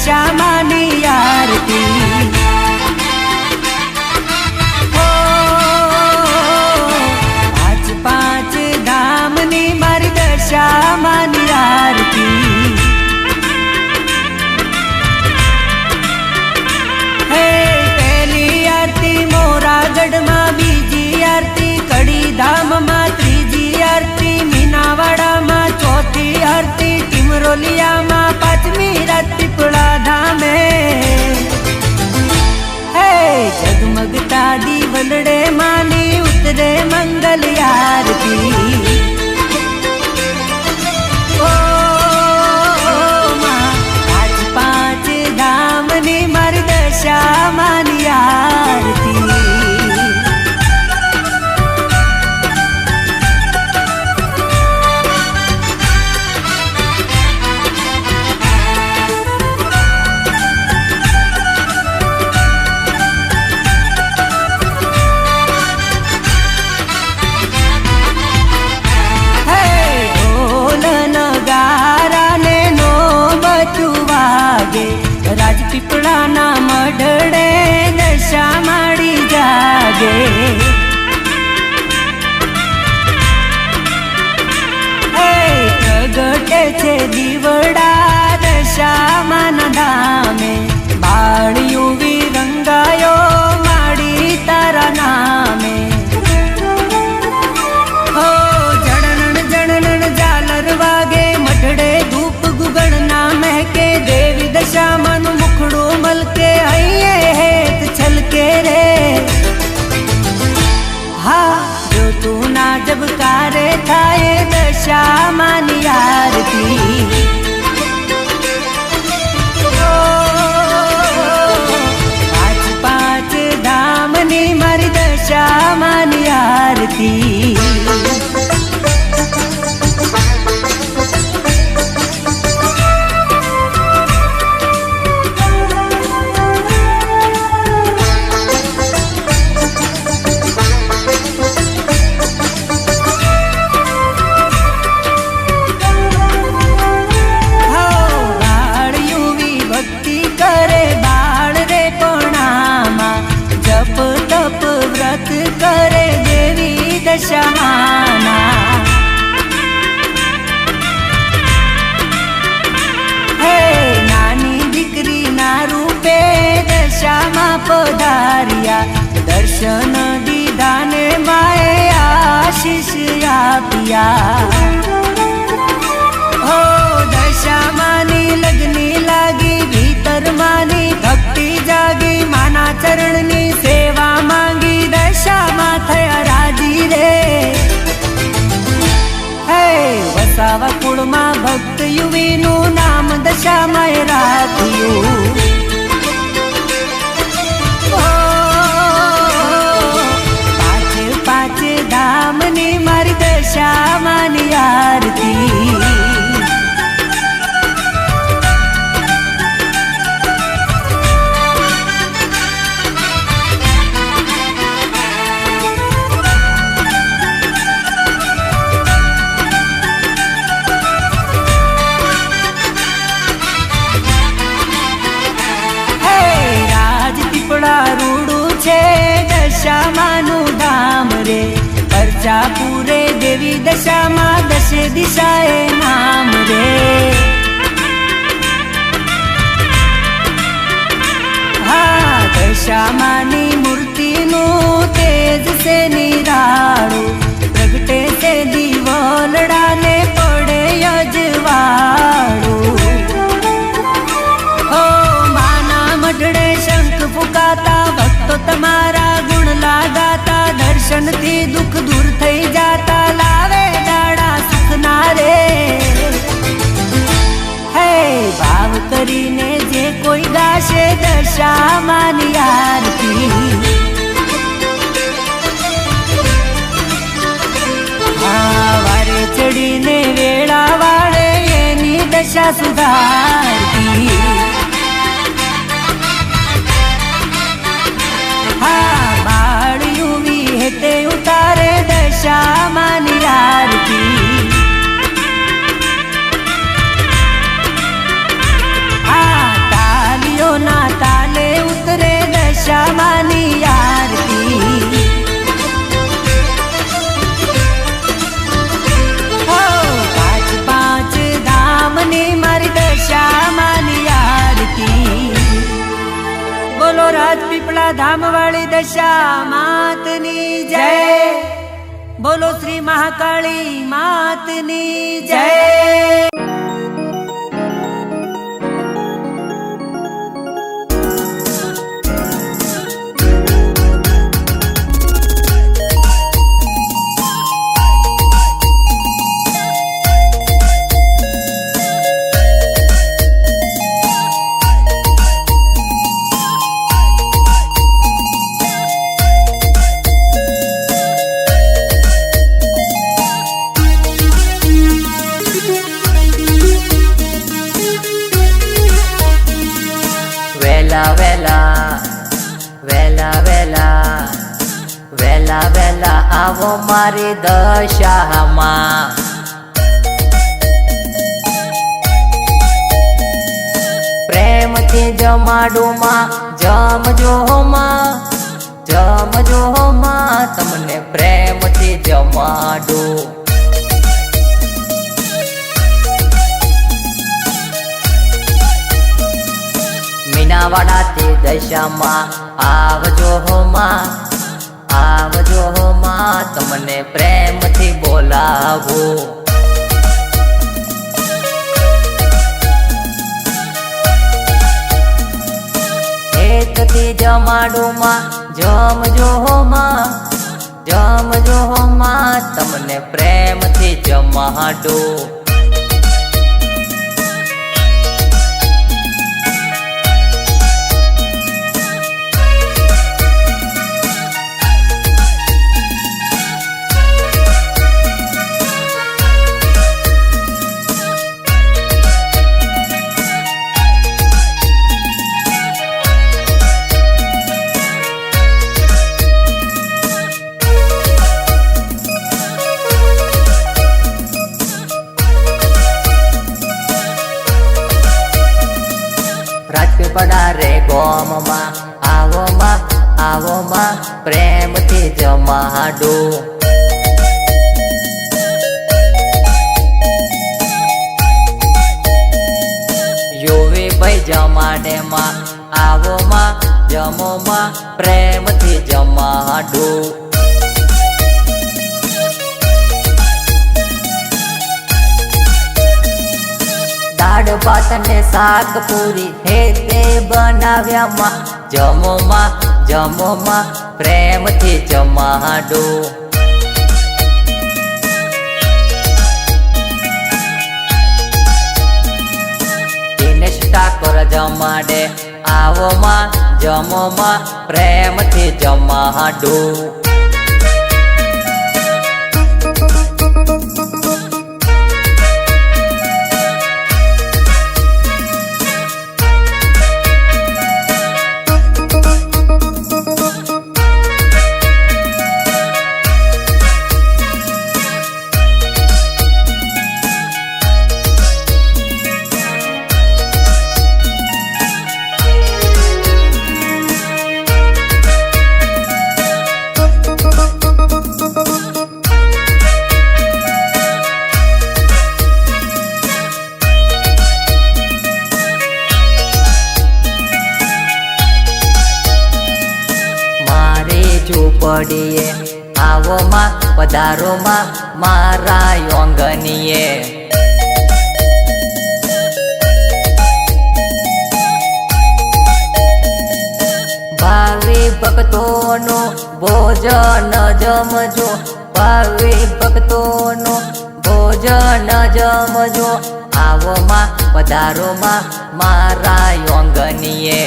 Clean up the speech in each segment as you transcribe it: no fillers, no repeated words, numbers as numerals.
દશામાની આરતી પાંચ ધામની મારી દશામાની આરતી હે પહેલી આરતી મોરાગઢમાં, બીજી આરતી કડીધામમાં, ત્રીજી આરતી મીનાવાડામાં, ચોથી આરતી ટીમરોલિયામાં, પાંચમી રાત પીપળા ધામે હે જગમગતા દીવલડે માની ઉતરે મંગલ આરતી ઓ માં પાંચ પાંચ ધામની મારી દશામાની આરતી રાજપીપળાના મઢડે દશામાડી જાગે પ્રગટે છે દીવડા દશામાના ધામે બાળિયું વિરંગાયો માડી તારા નામે હો જણણ જણણ ઝાલર વાગે મઢડે ધૂપ ગુગળ ના મહેકે દેવી દશામાનું મુખડું મલકે હૈયે હેત છલકે રે હા જો તું ના જબકારે થાય દશામાની આરતી પાંચ પાંચ ધામની મારી દશામાની આરતી કરે દેવી દશામાના હે નાની દીકરી ના રૂપે દશામાં પધાર્યા દર્શન દીધા ને માએ આશીષ આપ્યા હો દશામાની લગની લાગી ભીતર માની ભક્તિ જાગી માના ચરણની સેવા માંગી દશામાં થયા રાજી રે હે વસાવા કુળમાં ભક્ત યુવીનું નામ દશામાએ રાખ્યું પાંચ પાંચ ધામની મારી દશામાની આરતી રૂડું છે દશામાનું ધામ રે પરચા પૂરે દેવી દશામાં દશે દિશાએ નામ રે હા દશામાની મૂર્તિનું તેજ છે નિરાળું પ્રગટે છે દીવલડાને પડે અજવાળું હો માના મઢડે શંખ ફૂંકાતા ભક્તો તમારા ગુણ લાગાતા દર્શનથી દુઃખ દૂર થઈ જાતા લાવે દાડા સુખના રે હે ભાવ કરીને જે કોઈ ગાશે દશામાની આરતી હા વારે ચડીને વેળા વાળે એની દશા સુધારતી હા બાળિયું વિહેતે ઉતારે દશામાની આરતી હા ધામ વાળી દશા માતની જય, બોલો શ્રી મહાકાળી માતની જય। વેલા વેલા વેલા વેલા વેલા આવો મારી દશામાં, પ્રેમથી જમાડું માં, જમજો માં, જમજો માં, તમને પ્રેમથી જમાડું। મીનાવાડાથી દશામાં આવજો માં, આવજો માં, તમને પ્રેમથી બોલાવું। હેતથી જમાડું માં, જમજો માં, જમજો માં, તમને પ્રેમથી જમાડું। રાજપીપળા રે ગોમમાં આવો માં, પ્રેમથી જમાડું। યોવી ભાઈ જમાડે માં, આવો માં, જમો માં, પ્રેમથી જમાડું। દાળ ભાત ને શાક પૂરી હેતે બનાવ્યા માં, જમો માં, પ્રેમથી જમાડું। દિનેશ ઠાકોર જમાડે, આવો માં, જમો માં, પ્રેમથી જમાડું। ઝૂંપડીએ આવો માં, પધારો માં, મારા યોંગનીએ। ભાવિ ભક્તોનો ભોજન જમજો, ભાવિ ભક્તોનો ભોજન જમજો, આવો માં, પધારો માં, મારા યોંગનીએ।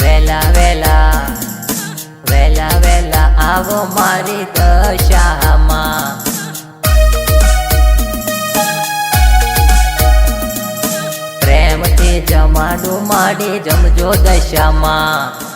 વેલા વેલા આવો મારી દશામાં, પ્રેમથી જમાડું માડી, જમજો દશામાં।